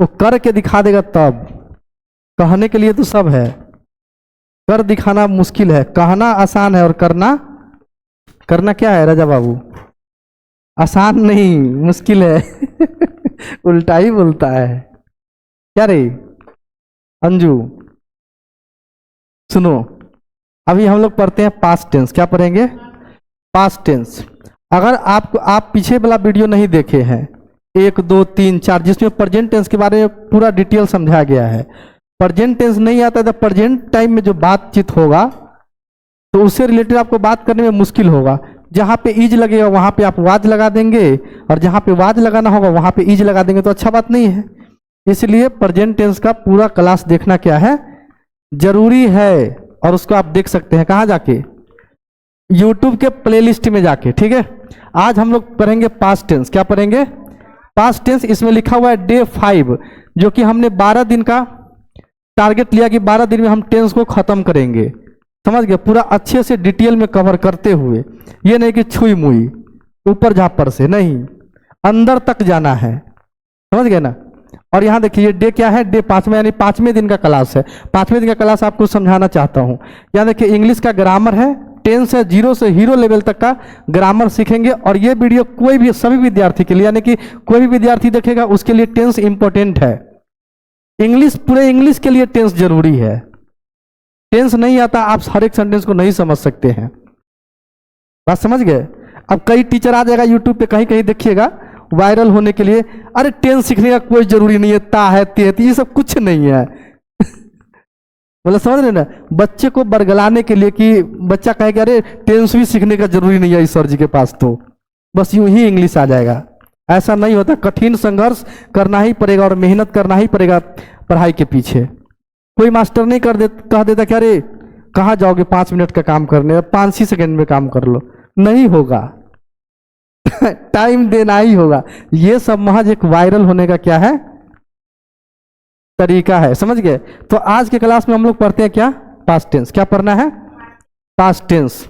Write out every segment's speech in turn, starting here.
वो कर के दिखा देगा तब। कहने के लिए तो सब है, कर दिखाना मुश्किल है, कहना आसान है और करना, करना क्या है राजा बाबू? आसान नहीं, मुश्किल है। उल्टा ही बोलता है। क्या रे अंजू, सुनो, अभी हम लोग पढ़ते हैं पास्ट टेंस। क्या पढ़ेंगे? Past tense. अगर आप पीछे वाला वीडियो नहीं देखे हैं 1, 2, 3, 4, जिसमें प्रेजेंट टेंस के बारे में पूरा डिटेल समझाया गया है, प्रेजेंट टेंस नहीं आता तो प्रेजेंट टाइम में जो बातचीत होगा तो उससे रिलेटेड आपको बात करने में मुश्किल होगा। जहाँ पे इज लगेगा वहाँ पे आप वाज लगा देंगे, और जहाँ पे वाज लगाना होगा वहाँ पे इज लगा देंगे, तो अच्छा बात नहीं है। इसलिए प्रेजेंट टेंस का पूरा क्लास देखना क्या है, जरूरी है। और उसको आप देख सकते हैं कहाँ जाके? यूट्यूब के प्लेलिस्ट में जाके। ठीक है, आज हम लोग पढ़ेंगे पास्ट टेंस। क्या पढ़ेंगे? Past tense. इसमें लिखा हुआ है डे 5, जो कि हमने 12 दिन का टारगेट लिया कि 12 दिन में हम टेंस को खत्म करेंगे। समझ गए? पूरा अच्छे से डिटेल में कवर करते हुए, ये नहीं कि छुई मुई ऊपर झापर से, नहीं, अंदर तक जाना है। समझ गए ना? और यहाँ देखिए डे क्या है? डे 5 यानी 5वें दिन का क्लास है। 5वें दिन का क्लास आपको समझाना चाहता हूँ। यहाँ देखिए इंग्लिश का ग्रामर है, टेंस है, 0 से हीरो लेवल तक का ग्रामर सीखेंगे। और ये वीडियो कोई भी, सभी विद्यार्थी के लिए, यानी कि कोई भी विद्यार्थी देखेगा उसके लिए टेंस इंपॉर्टेंट है। इंग्लिश, पूरे इंग्लिश के लिए टेंस जरूरी है। टेंस नहीं आता आप हर एक सेंटेंस को नहीं समझ सकते हैं। बात समझ गए? अब कई टीचर आ जाएगा यूट्यूब पे, कहीं कहीं देखिएगा वायरल होने के लिए, अरे टेंस सीखने का कोई जरूरी नहीं है, ता है ते है, ये सब कुछ नहीं है। मतलब समझ रहे ना? बच्चे को बरगलाने के लिए कि बच्चा कहे कि अरे टेंस भी सीखने का जरूरी नहीं है इस सर जी के पास, तो बस यूं ही इंग्लिश आ जाएगा। ऐसा नहीं होता, कठिन संघर्ष करना ही पड़ेगा और मेहनत करना ही पड़ेगा पढ़ाई के पीछे। कोई मास्टर नहीं कह देता कि अरे कहाँ जाओगे 5 मिनट का काम करने, 5 ही सेकेंड में काम कर लो, नहीं होगा। टाइम देना ही होगा। ये सब महज एक वायरल होने का क्या है? तरीका है। समझ गए? तो आज के क्लास में हम लोग पढ़ते हैं क्या? Past tense. क्या पढ़ना है? Past tense.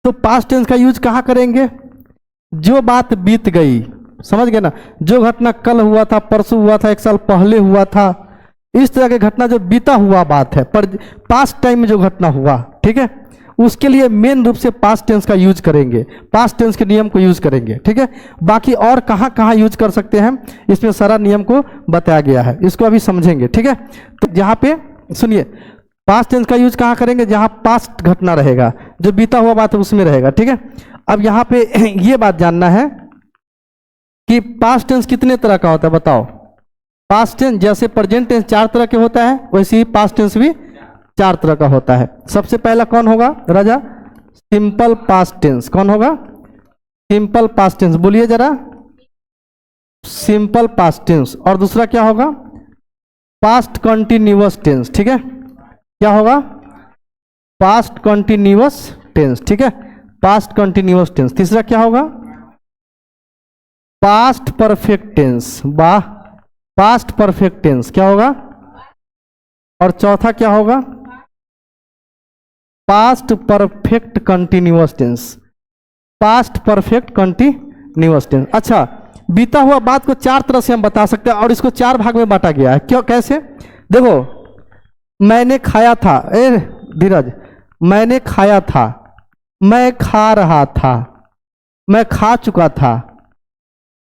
तो पास्ट टेंस का यूज कहाँ करेंगे? जो बात बीत गई, समझ गए ना? जो घटना कल हुआ था, परसों हुआ था, 1 साल पहले हुआ था, इस तरह की घटना जो बीता हुआ बात है, पर पास्ट टाइम में जो घटना हुआ, ठीक है, उसके लिए मेन रूप से पास्ट टेंस का यूज करेंगे, पास्ट टेंस के नियम को यूज करेंगे। ठीक है, बाकी और कहाँ कहाँ यूज कर सकते हैं इसमें सारा नियम को बताया गया है, इसको अभी समझेंगे। ठीक है, तो यहाँ पे सुनिए, पास्ट टेंस का यूज कहाँ करेंगे? जहाँ पास्ट घटना रहेगा, जो बीता हुआ बात है उसमें रहेगा। ठीक है, अब यहाँ पे ये बात जानना है कि पास्ट टेंस कितने तरह का होता है, बताओ। पास्ट टेंस जैसे प्रेजेंट टेंस 4 तरह के होता है, वैसे ही पास्ट टेंस भी 4 तरह का होता है। सबसे पहला कौन होगा राजा? Simple past tense. कौन होगा? Simple past tense. बोलिए जरा, सिंपल पास्ट टेंस। और दूसरा क्या होगा? Past continuous tense. ठीक है, क्या होगा? Past continuous tense. ठीक है, पास्ट कंटिन्यूअस टेंस। तीसरा क्या होगा? Past perfect tense. वाह, पास्ट परफेक्ट टेंस क्या होगा? और चौथा क्या होगा? Past perfect continuous tense. Past perfect continuous tense. अच्छा, बीता हुआ बात को 4 तरह से हम बता सकते हैं और इसको 4 भाग में बांटा गया है। क्यों, कैसे? देखो, मैंने खाया था, धीरज, मैंने खाया था, मैं खा रहा था, मैं खा चुका था,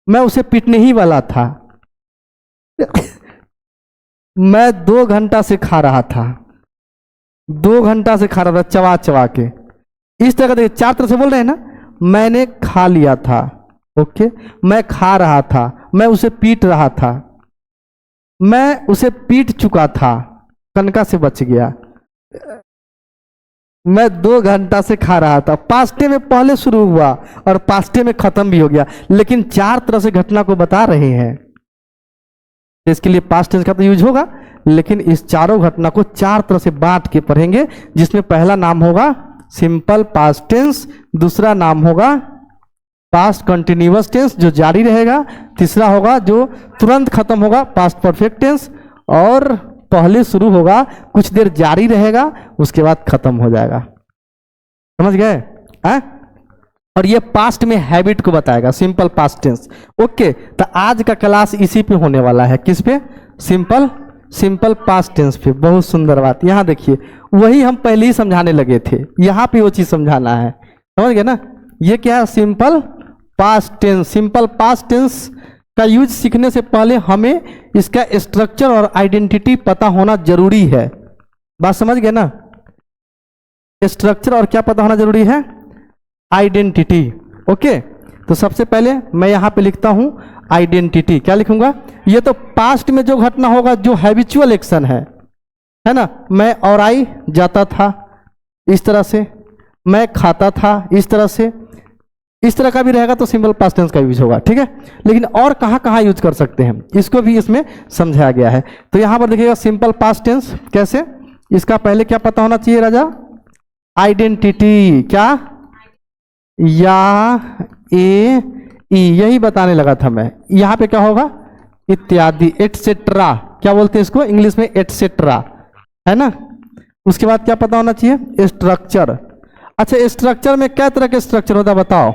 मैं उसे पीटने ही वाला था, मैं 2 घंटा से खा रहा था, 2 घंटा से खा रहा था चबा चबा के। इस तरह देखिए 4 तरह से बोल रहे हैं ना। मैंने खा लिया था, ओके, मैं खा रहा था, मैं उसे पीट रहा था, मैं उसे पीट चुका था, कनका से बच गया, मैं 2 घंटा से खा रहा था। पास्टे में पहले शुरू हुआ और पास्टे में खत्म भी हो गया, लेकिन 4 तरह से घटना को बता रहे हैं। इसके लिए पास्ट टेंस का तो यूज होगा, लेकिन इस चारों घटना को 4 तरह से बांट के पढ़ेंगे, जिसमें पहला नाम होगा सिंपल पास्ट टेंस, दूसरा नाम होगा पास्ट कंटिन्यूअस टेंस जो जारी रहेगा, तीसरा होगा जो तुरंत खत्म होगा पास्ट परफेक्ट टेंस, और पहले शुरू होगा कुछ देर जारी रहेगा उसके बाद खत्म हो जाएगा। समझ गए? और ये पास्ट में हैबिट को बताएगा, सिंपल पास्ट टेंस। ओके, तो आज का क्लास इसी पे होने वाला है, किस पे? सिंपल पास्ट टेंस पे। बहुत सुंदर बात, यहाँ देखिए वही हम पहले ही समझाने लगे थे, यहाँ पे वो चीज समझाना है, समझ गए ना? ये क्या है? Simple past tense. Simple past tense का यूज सीखने से पहले हमें इसका स्ट्रक्चर और आइडेंटिटी पता होना जरूरी है। बात समझ गए ना? स्ट्रक्चर और क्या पता होना जरूरी है? आइडेंटिटी। ओके, तो सबसे पहले मैं यहां पे लिखता हूं आइडेंटिटी। क्या लिखूंगा? ये तो पास्ट में जो घटना होगा, जो हैबिचुअल एक्शन है ना? मैं और आई जाता था इस तरह से, मैं खाता था इस तरह से, इस तरह का भी रहेगा तो सिंपल पास्ट टेंस का यूज होगा, ठीक है? लेकिन और कहां कहां यूज कर सकते हैं, इसको भी इसमें समझाया गया है। तो यहां पर देखिएगा सिंपल पास्ट टेंस कैसे, इसका पहले क्या पता होना चाहिए राजा? आइडेंटिटी। क्या? या ए ई, यही बताने लगा था मैं। यहां पे क्या होगा? इत्यादि, एटसेट्रा। क्या बोलते हैं इसको इंग्लिश में? एटसेट्रा, है ना? उसके बाद क्या पता होना चाहिए? स्ट्रक्चर। अच्छा, स्ट्रक्चर में क्या तरह के स्ट्रक्चर होता है बताओ?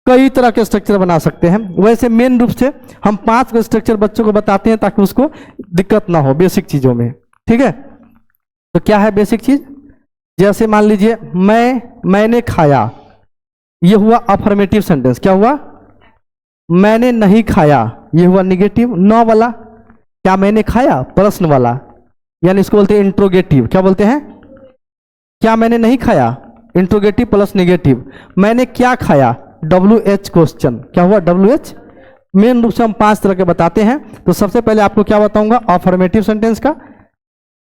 कई तरह के स्ट्रक्चर बना सकते हैं। वैसे मेन रूप से हम 5 को स्ट्रक्चर बच्चों को बताते हैं ताकि उसको दिक्कत ना हो बेसिक चीजों में, ठीक है? तो क्या है बेसिक चीज? जैसे मान लीजिए मैंने खाया, ये हुआ अफर्मेटिव सेंटेंस। क्या हुआ? मैंने नहीं खाया, ये हुआ निगेटिव। न वाला, क्या मैंने खाया? प्रश्न वाला, यानी इसको बोलते हैं इंट्रोगेटिव। क्या बोलते हैं? क्या मैंने नहीं खाया, इंट्रोगेटिव प्लस निगेटिव। मैंने क्या खाया, WH क्वेश्चन। क्या हुआ? WH। मेन रूप से हम 5 तरह के बताते हैं। तो सबसे पहले आपको क्या बताऊंगा? अफर्मेटिव सेंटेंस का,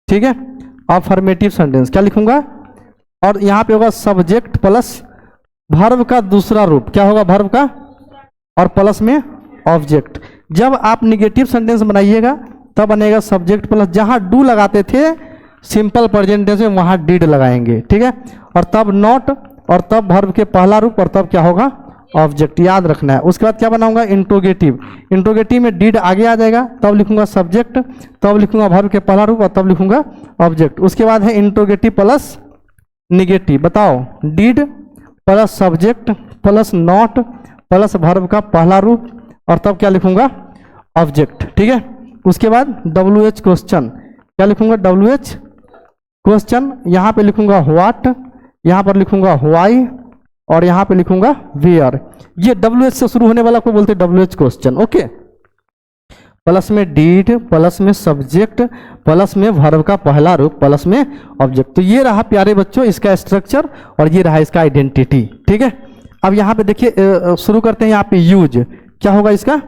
ठीक है? अफर्मेटिव सेंटेंस क्या लिखूंगा? और यहां पे होगा सब्जेक्ट प्लस वर्ब का दूसरा रूप। क्या होगा? वर्ब का, और प्लस में ऑब्जेक्ट। जब आप निगेटिव सेंटेंस बनाइएगा तब बनेगा सब्जेक्ट प्लस, जहां डू लगाते थे सिंपल प्रेजेंट टेंस में वहां डिड लगाएंगे, ठीक है? और तब नॉट, और तब वर्ब के पहला रूप, और तब क्या होगा? ऑब्जेक्ट। याद रखना है। उसके बाद क्या बनाऊंगा? इंट्रोगेटिव। इंट्रोगेटिव में डिड आगे आ जाएगा, तब लिखूंगा सब्जेक्ट, तब लिखूंगा वर्ब के पहला रूप, और तब लिखूंगा ऑब्जेक्ट। उसके बाद है इंट्रोगेटिव प्लस निगेटिव। बताओ, did plus subject plus not plus verb का पहला रूप, और तब क्या लिखूंगा? ऑब्जेक्ट, ठीक है? उसके बाद WH क्वेश्चन। क्या लिखूंगा? WH question. यहां पे लिखूंगा व्हाट, यहां पर लिखूंगा व्हाई, और यहां पे लिखूंगा वेयर। ये WH से शुरू होने वाला को बोलते हैं WH क्वेश्चन। ओके, प्लस में डीड, प्लस में सब्जेक्ट, प्लस में वर्ब का पहला रूप, प्लस में ऑब्जेक्ट। तो ये रहा प्यारे बच्चों इसका स्ट्रक्चर, और ये रहा इसका आइडेंटिटी, ठीक है? अब यहाँ पे देखिए शुरू करते हैं। यहाँ पे यूज क्या होगा इसका?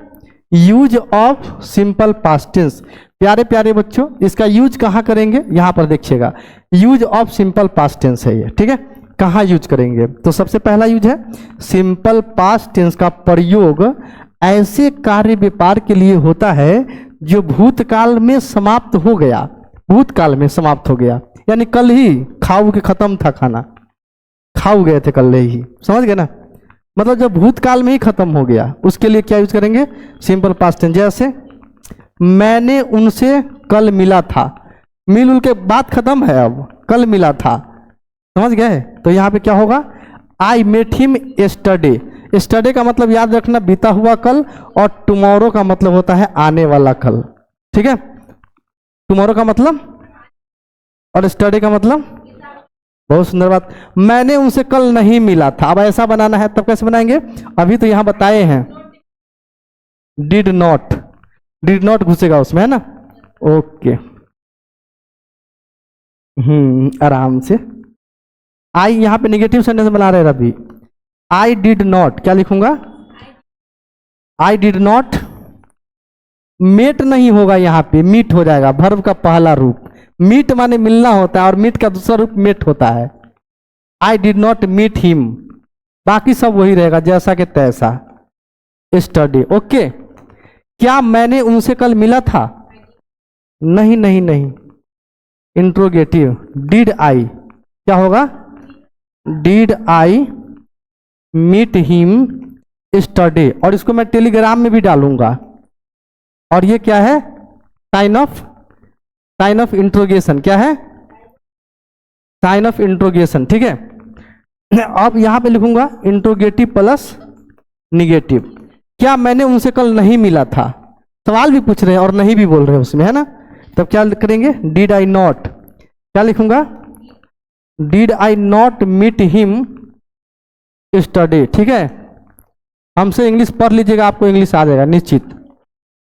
Use of simple past tense. प्यारे प्यारे बच्चों इसका यूज कहाँ करेंगे? यहाँ पर देखिएगा, use of simple past tense है ये, ठीक है? कहाँ यूज करेंगे? तो सबसे पहला यूज है सिंपल पास्ट टेंस का प्रयोग ऐसे कार्य व्यापार के लिए होता है जो भूतकाल में समाप्त हो गया। भूतकाल में समाप्त हो गया यानी कल ही खाऊ के खत्म था खाना, खाऊ गए थे कल ही, समझ गए ना? मतलब जब भूतकाल में ही खत्म हो गया उसके लिए क्या यूज करेंगे? Simple past tense. जैसे मैंने उनसे कल मिला था, मिल उल के बात खत्म है, अब कल मिला था, समझ गए? तो यहाँ पे क्या होगा? I met him yesterday. Yesterday का मतलब याद रखना बीता हुआ कल, और टुमारो का मतलब होता है आने वाला कल, ठीक है? टुमारो का मतलब, और यस्टरडे का मतलब, बहुत सुंदर बात। मैंने उनसे कल नहीं मिला था, अब ऐसा बनाना है तब कैसे बनाएंगे? अभी तो यहां बताए हैं डिड नॉट, डिड नॉट घुसेगा उसमें, है ना? ओके, आराम से। आई यहां पे नेगेटिव सेंटेंस बना रहे रवि। आई डिड नॉट, क्या लिखूंगा? आई डिड नॉट मेट नहीं होगा, यहां पे मीट हो जाएगा, वर्ब का पहला रूप। मीट माने मिलना होता है, और मीट का दूसरा रूप मेट होता है। I did not meet him, बाकी सब वही रहेगा जैसा कि तैसा। Yesterday, okay. क्या मैंने उनसे कल मिला था? नहीं नहीं नहीं, इंट्रोगेटिव। डिड आई, क्या होगा? Did I meet him yesterday, और इसको मैं टेलीग्राम में भी डालूंगा। और ये क्या है? Sign of interrogation. क्या है? साइन ऑफ इंट्रोगेशन, ठीक है? अब यहाँ पे लिखूंगा इंट्रोगेटिव प्लस निगेटिव। क्या मैंने उनसे कल नहीं मिला था, सवाल भी पूछ रहे हैं और नहीं भी बोल रहे हैं उसमें, है ना। तब क्या करेंगे, डिड आई नॉट, क्या लिखूंगा, did I not meet him study. ठीक है, हमसे इंग्लिश पढ़ लीजिएगा, आपको इंग्लिश आ जाएगा निश्चित।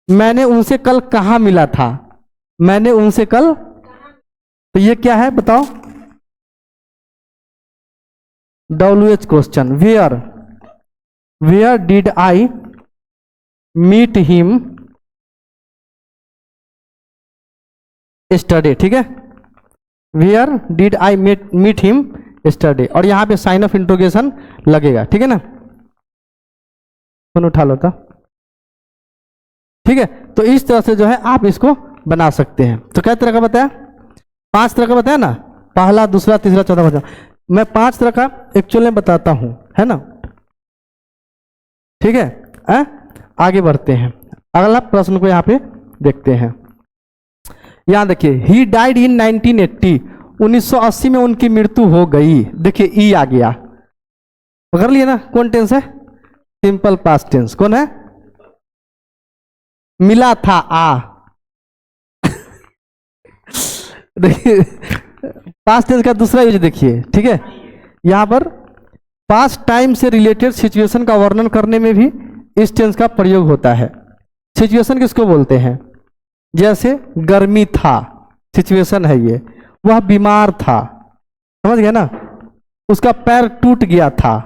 मैंने उनसे कल कहाँ मिला था, मैंने उनसे कल, तो ये क्या है बताओ, WH question, where did I meet him study. ठीक है, where did I meet him study, और यहां पे साइन ऑफ इंट्रोगेशन लगेगा। ठीक है ना, फोन उठा लो था। ठीक है, तो इस तरह से जो है आप इसको बना सकते हैं। तो क्या तरह का बताया, 5 तरह का बताया ना, पहला, दूसरा, तीसरा, चौथा, पांचवा। मैं 5 तरह का एक्चुअल में बताता हूं, है ना। ठीक है, आगे बढ़ते हैं, अगला प्रश्न को यहां पे देखते हैं। यहां देखिए, ही डाइड इन 1980, 1980 में उनकी मृत्यु हो गई। देखिए ई आ गया, पकड़ लिए ना, कौन टेंस है, सिंपल पास्ट टेंस। कौन है, मिला था आ। देखिए पास्ट टेंस का दूसरा यूज देखिए। ठीक है, यहां पर पास्ट टाइम से रिलेटेड सिचुएशन का वर्णन करने में भी इस टेंस का प्रयोग होता है। सिचुएशन किसको बोलते हैं, जैसे गर्मी था, सिचुएशन है ये, वह बीमार था, समझ गए ना, उसका पैर टूट गया था,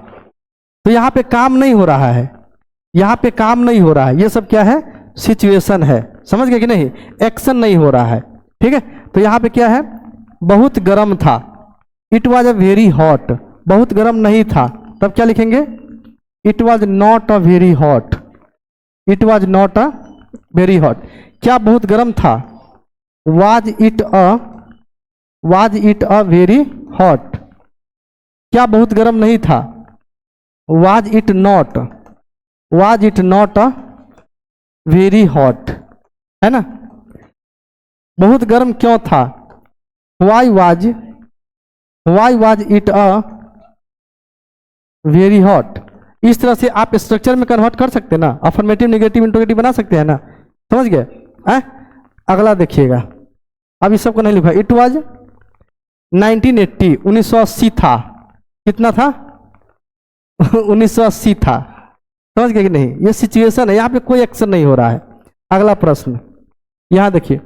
तो यहां पे काम नहीं हो रहा है, यहां पे काम नहीं हो रहा है, ये सब क्या है, सिचुएशन है, समझ गए कि नहीं, एक्शन नहीं हो रहा है। ठीक है, तो यहां पे क्या है, बहुत गर्म था, it was a very hot, बहुत गर्म नहीं था, तब क्या लिखेंगे, it was not a very hot, it was not a very hot. क्या बहुत गर्म था, was it a very hot. क्या बहुत गर्म नहीं था, was it not a very hot, है ना। बहुत गर्म क्यों था, why was it a very hot. इस तरह से आप स्ट्रक्चर में कन्वर्ट कर सकते हैं ना, अफर्मेटिव, नेगेटिव, इंट्रोगेटिव बना सकते हैं ना, समझ गए। अगला देखिएगा, अब इस सबको नहीं लिखा, इट वाज 1980, 1980 था, कितना था 1980 था, समझ गए कि नहीं, ये सिचुएशन है, यहाँ पे कोई एक्शन नहीं हो रहा है। अगला प्रश्न, यहां देखिए,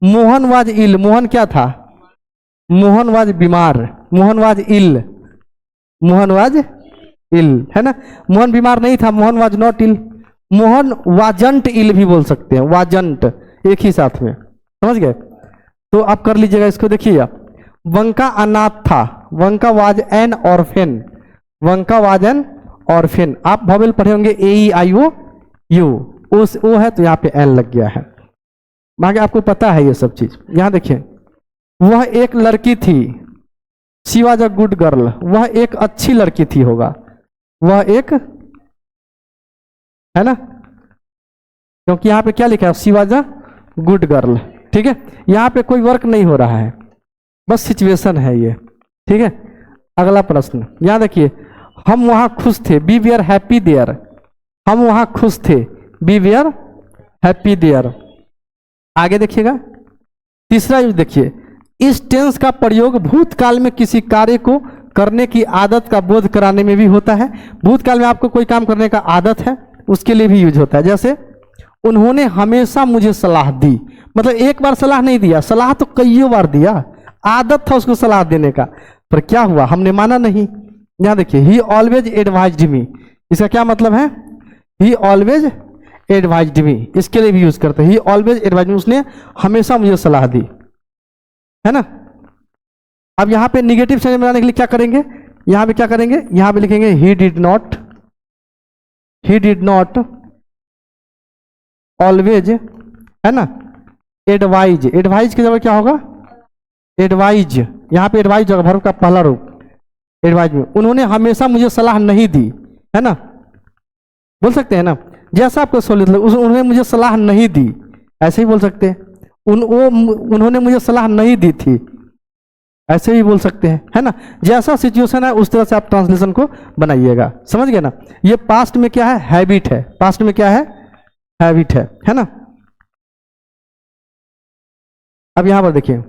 मोहन वाज इल, मोहन क्या था, मोहन वाज बीमार, Mohan was ill, Mohan was ill, है ना, मोहन बीमार नहीं था, Mohan was not ill. Mohan wasn't ill भी बोल सकते हैं, वाजंट एक ही साथ में, समझ गए। तो आप कर लीजिएगा इसको, देखिए वंका अनाथ था, Vanka was an orphan, Vanka was an orphan. आप वॉवेल पढ़े होंगे ए ई आई ओ यू, उस ओ है तो यहाँ पे एन लग गया है, बाकी आपको पता है ये सब चीज। यहां देखिए, वह एक लड़की थी, she was a good girl, वह एक अच्छी लड़की थी होगा, वह एक, है ना, क्योंकि यहां पे क्या लिखा है, she was a good girl. ठीक है, यहां पे कोई वर्क नहीं हो रहा है, बस सिचुएशन है ये। ठीक है, अगला प्रश्न, यहां देखिए, हम वहां खुश थे, be we are happy there, हम वहां खुश थे, be we are happy there. आगे देखिएगा, तीसरा यूज देखिए, इस टेंस का प्रयोग भूतकाल में किसी कार्य को करने की आदत का बोध कराने में भी होता है। भूतकाल में आपको कोई काम करने का आदत है, उसके लिए भी यूज होता है। जैसे उन्होंने हमेशा मुझे सलाह दी, मतलब एक बार सलाह नहीं दिया, सलाह तो कईयों बार दिया, आदत था उसको सलाह देने का, पर क्या हुआ, हमने माना नहीं। यहां देखिए, ही ऑलवेज एडवाइज्ड मी, इसका क्या मतलब है, ही ऑलवेज एडवाइज्ड मी, इसके लिए भी यूज करते हैं, ही ऑलवेज एडवाइज्ड मी, उसने हमेशा मुझे सलाह दी, है ना। अब यहां पे निगेटिव सेंटेंस बनाने के लिए क्या करेंगे, यहां पे क्या करेंगे, यहां पे लिखेंगे ही डिड नॉट ऑलवेज, है ना, एडवाइज, एडवाइज की जगह क्या होगा, एडवाइज, यहां पे एडवाइज होगा, वर्ब का पहला रूप, एडवाइज में, उन्होंने हमेशा मुझे सलाह नहीं दी, है ना, बोल सकते हैं ना, जैसा आपको सोलित लगे, उन्होंने मुझे सलाह नहीं दी, ऐसे ही बोल सकते हैं, उन्होंने मुझे सलाह नहीं दी थी, ऐसे भी बोल सकते हैं, है ना। जैसा सिचुएशन है उस तरह से आप ट्रांसलेशन को बनाइएगा, समझ गए ना। ये पास्ट में क्या है, हैबिट है, पास्ट में क्या है, हैबिट है ना। अब यहां पर देखिए,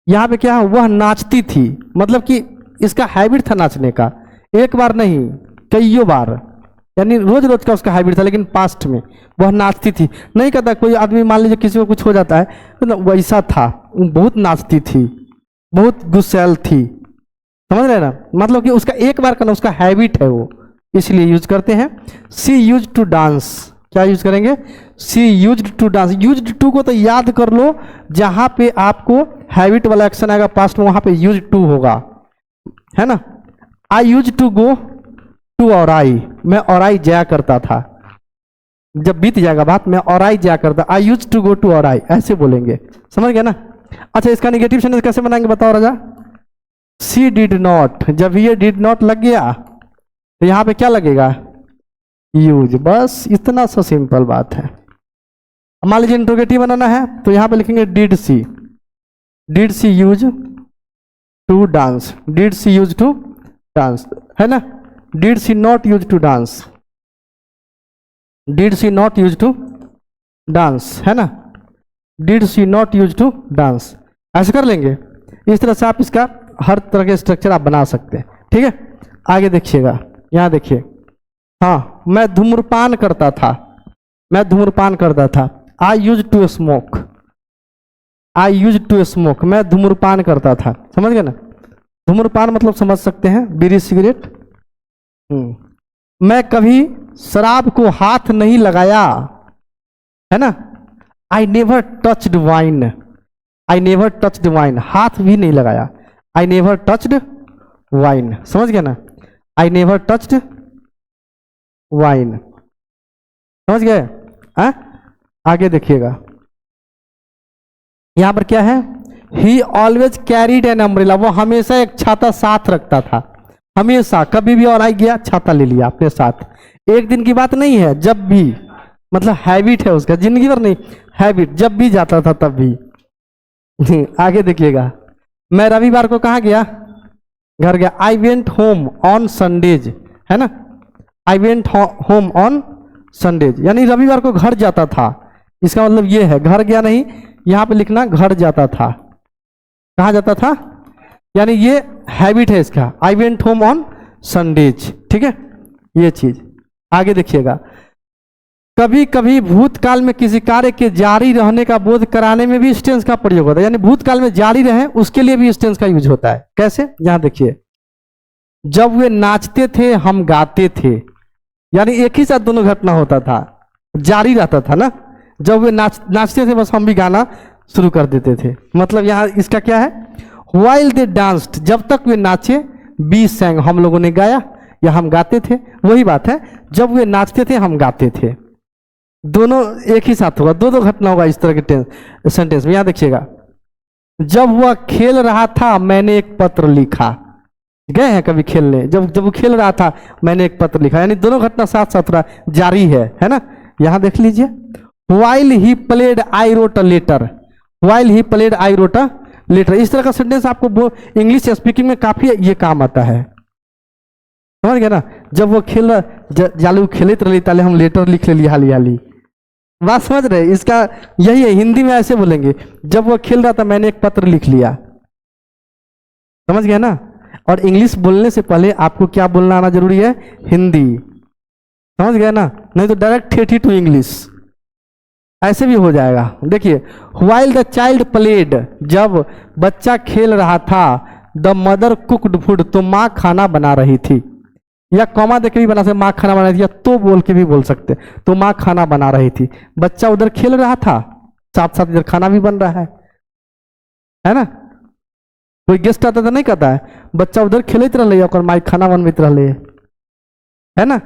यहां पे क्या है, वह नाचती थी, मतलब कि इसका हैबिट था नाचने का, एक बार नहीं कईयों बार, यानी रोज रोज का उसका हैबिट था, लेकिन पास्ट में वह नाचती थी। नहीं कहता कोई आदमी मान लीजिए किसी को कुछ हो जाता है तो वैसा था, बहुत नाचती थी, बहुत गुस्सैल थी, समझ रहे ना। मतलब कि उसका एक बार का ना, उसका हैबिट है वो, इसलिए यूज करते हैं। सी यूज टू डांस, क्या यूज करेंगे, she use to dance. Used to को तो याद कर लो, जहां पे आपको हैबिट वाला एक्शन आएगा पास्ट में, वहां पे यूज टू होगा, है ना। I use to go to Aurai, मैं औराई जाया करता था, जब बीत जाएगा बात, मैं औराई जाया करता, I use to go to Aurai, ऐसे बोलेंगे, समझ गए ना। अच्छा, इसका नेगेटिव सेंटेंस कैसे बनाएंगे बताओ राजा। सी डिड नॉट, जब ये डिड नॉट लग गया तो यहां पे क्या लगेगा, यूज, बस इतना सा सिंपल बात है। मान लीजिए इंट्रोगेटिव बनाना है तो यहां पे लिखेंगे did she use to dance, did she use to dance, है ना। Did she not use to dance, did she not use to dance, है ना, did she not use to dance, ऐसे कर लेंगे। इस तरह से आप इसका हर तरह के स्ट्रक्चर आप बना सकते हैं, ठीक है। आगे देखिएगा, यहां देखिए, हाँ, मैं धूम्रपान करता था, मैं धूम्रपान करता था, I use to smoke, I use to smoke, मैं धूम्रपान करता था, समझ गए ना। धूम्रपान मतलब समझ सकते हैं, बीड़ी सिगरेट। मैं कभी शराब को हाथ नहीं लगाया, है ना। I never touched wine, I never touched wine, हाथ भी नहीं लगाया, आई नेवर टच्ड वाइन, समझ गए ना, आई नेवर टच्ड वाइन, समझ गए। आगे देखिएगा, यहां पर क्या है, ही ऑलवेज कैरीड एन अम्ब्रेला, वो हमेशा एक छाता साथ रखता था, हमेशा, कभी भी और आई गया छाता ले लिया अपने साथ। एक दिन की बात नहीं है, जब भी, मतलब हैबिट है उसका, जिंदगी भर नहीं, हैबिट, जब भी जाता था तब भी। आगे देखिएगा, मैं रविवार को कहाँ गया, घर गया, I went home on Sundays, है ना, I went home on Sundays, यानी रविवार को घर जाता था, इसका मतलब ये है, घर गया नहीं, यहां पे लिखना घर जाता था, कहाँ जाता था, यानी ये हैबिट है इसका, I went home on Sundays, ठीक है, ये चीज। आगे देखिएगा, कभी कभी भूतकाल में किसी कार्य के जारी रहने का बोध कराने में भी इस टेंस का प्रयोग होता है, यानी भूतकाल में जारी रहे उसके लिए भी इस टेंस का यूज होता है। कैसे, यहां देखिए, जब वे नाचते थे हम गाते थे, यानी एक ही साथ दोनों घटना होता था, जारी रहता था ना, जब वे नाचते थे बस हम भी गाना शुरू कर देते थे, मतलब यहाँ इसका क्या है, व्हाइल दे डांस्ड, जब तक वे नाचे, बी सैंग, हम लोगों ने गाया या हम गाते थे, वही बात है, जब वे नाचते थे हम गाते थे, दोनों एक ही साथ होगा, दो घटना होगा इस तरह के सेंटेंस में। यहां देखिएगा, जब वह खेल रहा था मैंने एक पत्र लिखा, गए हैं कभी खेलने, जब वो खेल रहा था मैंने एक पत्र लिखा, यानी दोनों घटना साथ साथ रहा, जारी है ना। यहां देख लीजिए, while he played I wrote a letter, while he played I wrote a letter, इस तरह का सेंटेंस आपको इंग्लिश स्पीकिंग में काफी ये काम आता है, समझ गए ना। जब वो खेल जालू खेलते रही ताले हम लेटर लिख ले लिया हाली हाली, बात समझ रहे, इसका यही है, हिंदी में ऐसे बोलेंगे, जब वो खेल रहा था मैंने एक पत्र लिख लिया, समझ गए ना। और इंग्लिश बोलने से पहले आपको क्या बोलना आना जरूरी है, हिंदी, समझ गए ना, नहीं तो डायरेक्ट ठेठी टू इंग्लिश, ऐसे भी हो जाएगा। देखिए, व्हाइल द चाइल्ड प्लेड, जब बच्चा खेल रहा था, द मदर कुकड फूड, तो माँ खाना बना रही थी, या कॉमा देके भी बना सकते, माँ खाना बना रही थी, या तो बोल के भी बोल सकते, तो माँ खाना बना रही थी, बच्चा उधर खेल रहा था, साथ साथ इधर खाना भी बन रहा है ना। कोई गेस्ट आता था नहीं कहता है, बच्चा उधर खेलते रह और माई खाना बनते रह, है ना।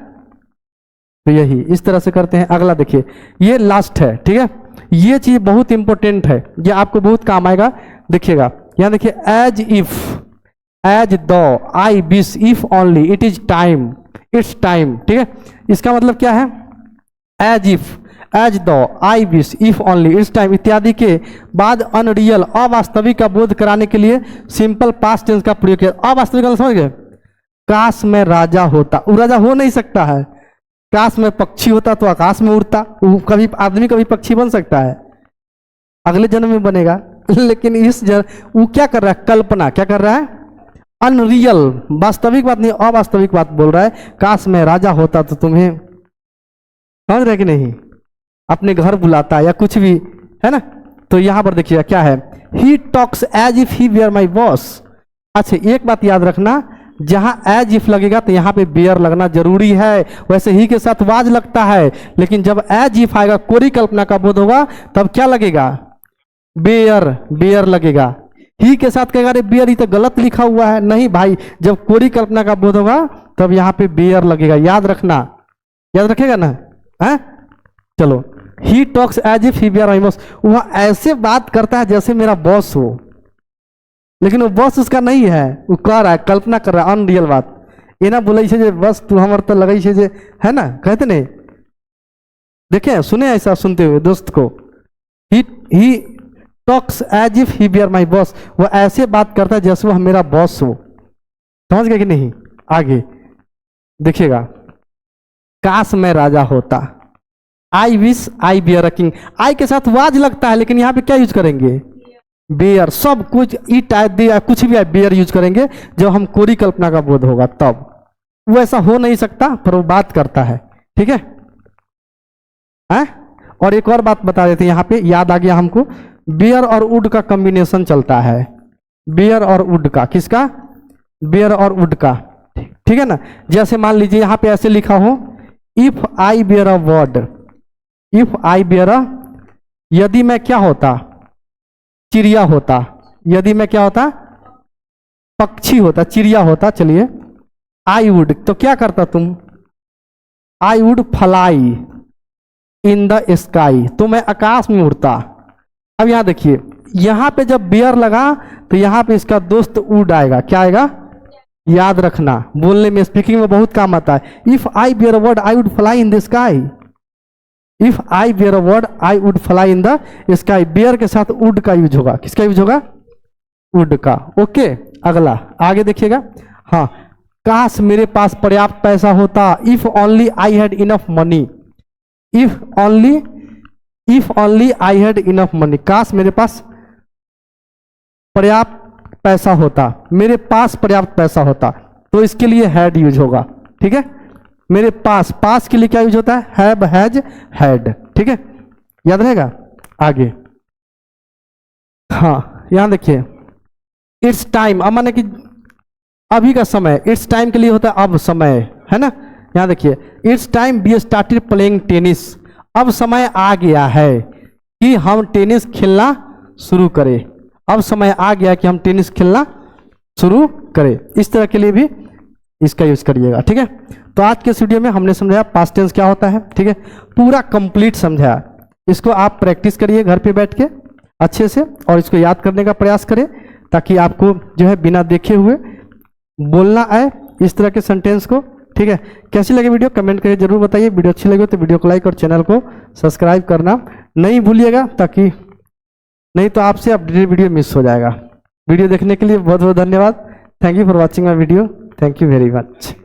तो यही इस तरह से करते हैं। अगला देखिए, ये लास्ट है, ठीक है, ये चीज बहुत इंपॉर्टेंट है, ये आपको बहुत काम आएगा, देखिएगा। यहां देखिए, एज इफ, एज दो, I wish, if only, it is time, it's time, ठीक है। इसका मतलब क्या है, एज इफ, एज दो, I wish, if only, it's time इत्यादि के बाद अनरियल अवास्तविक का बोध कराने के लिए सिंपल पास्ट टेंस का प्रयोग किया। अवास्तविक का समझ गए? काश में राजा होता, वो राजा हो नहीं सकता है। काश में पक्षी होता तो आकाश में उड़ता, वो कभी आदमी कभी पक्षी बन सकता है, अगले जन्म में बनेगा। लेकिन वो क्या कर रहा है? कल्पना। क्या कर रहा है? अनरियल, वास्तविक बात नहीं, अवास्तविक बात बोल रहा है। काश में राजा होता तो तुम्हें, समझ रहे कि नहीं, अपने घर बुलाता या कुछ भी, है ना। तो यहां पर देखिएगा क्या है, he talks as if he were my boss. अच्छा एक बात याद रखना, जहां एज इफ लगेगा तो यहां पे बेयर लगना जरूरी है। वैसे ही के साथ वाज लगता है, लेकिन जब एज इफ आएगा, कोरी कल्पना का बोध होगा, तब क्या लगेगा? बेयर, बेयर लगेगा। ही के साथ कहेगा अरे बेयर, ये तो गलत लिखा हुआ है। नहीं भाई, जब कोरी कल्पना का बोध होगा तब यहां पे बेयर लगेगा, याद रखना। याद रखेगा ना? है चलो, he talks as if he were my boss, वह ऐसे बात करता है जैसे मेरा बॉस हो, लेकिन वो बॉस उसका नहीं है, वो कह रहा है, कल्पना कर रहा है, अनरियल बात। ये ना बोले जे बस तू हमर तो लगे जे, है ना, कहते नहीं, देखे सुने ऐसा सुनते हुए दोस्त को, he talks as if he were my boss, वो ऐसे बात करता है जैसे वो मेरा बॉस हो। समझ गए कि नहीं? आगे देखिएगा, काश मैं राजा होता, I wish I bear a king. I के साथ वाज लगता है, लेकिन यहाँ पे क्या यूज करेंगे? बेयर। सब कुछ ईट आए दे कुछ भी आए, बेयर यूज करेंगे जब हम कोरी कल्पना का बोध होगा तब। वो ऐसा हो नहीं सकता, पर वो बात करता है। ठीक है? और एक और बात बता देते हैं, यहाँ पे याद आ गया हमको, बेयर और वुड का कॉम्बिनेशन चलता है। बेयर और वुड का, किसका? बेयर और वुड का। ठीक है ना। जैसे मान लीजिए यहाँ पे ऐसे लिखा हो, if I bear a word, if I bear a, यदि मैं क्या होता? चिड़िया होता। यदि मैं क्या होता? पक्षी होता, चिड़िया होता। चलिए, आई वुड, तो क्या करता तुम? आई would fly in the sky, तो मैं आकाश में उड़ता। अब यहां देखिए, यहां पे जब बेयर लगा तो यहां पे इसका दोस्त वुड आएगा। क्या आएगा? याद रखना, बोलने में, स्पीकिंग में बहुत काम आता है। If I bear a bird I would fly in the sky, if I bear a bird I would fly in the sky. Were के साथ वुड का यूज होगा। किसका यूज होगा? वुड का। ओके, अगला आगे देखिएगा। हाँ, काश मेरे पास पर्याप्त पैसा होता, if only I had enough money, if only I had enough money. काश मेरे पास पर्याप्त पैसा होता, मेरे पास पर्याप्त पैसा होता, तो इसके लिए हैड यूज होगा। ठीक है? मेरे पास, पास के लिए क्या यूज होता है? Have, has, had. ठीक है, याद रहेगा। आगे हाँ, यहां देखिए, इट्स टाइम, अब माने कि अभी का समय, इट्स टाइम के लिए होता है अब समय, है ना। यहां देखिए, it's time we started playing tennis, अब समय आ गया है कि हम टेनिस खेलना शुरू करें। अब समय आ गया कि हम टेनिस खेलना शुरू करें। इस तरह के लिए भी इसका यूज करिएगा। ठीक है? तो आज के इस वीडियो में हमने समझाया पास्ट टेंस क्या होता है। ठीक है? पूरा कंप्लीट समझाया। इसको आप प्रैक्टिस करिए घर पे बैठ के अच्छे से, और इसको याद करने का प्रयास करें, ताकि आपको जो है बिना देखे हुए बोलना आए इस तरह के सेंटेंस को। ठीक है? कैसी लगे वीडियो कमेंट करके जरूर बताइए। वीडियो अच्छी लगे तो वीडियो को लाइक और चैनल को सब्सक्राइब करना नहीं भूलिएगा, ताकि नहीं तो आपसे अपडेटेड वीडियो मिस हो जाएगा। वीडियो देखने के लिए बहुत बहुत धन्यवाद। Thank you for watching my video. Thank you very much.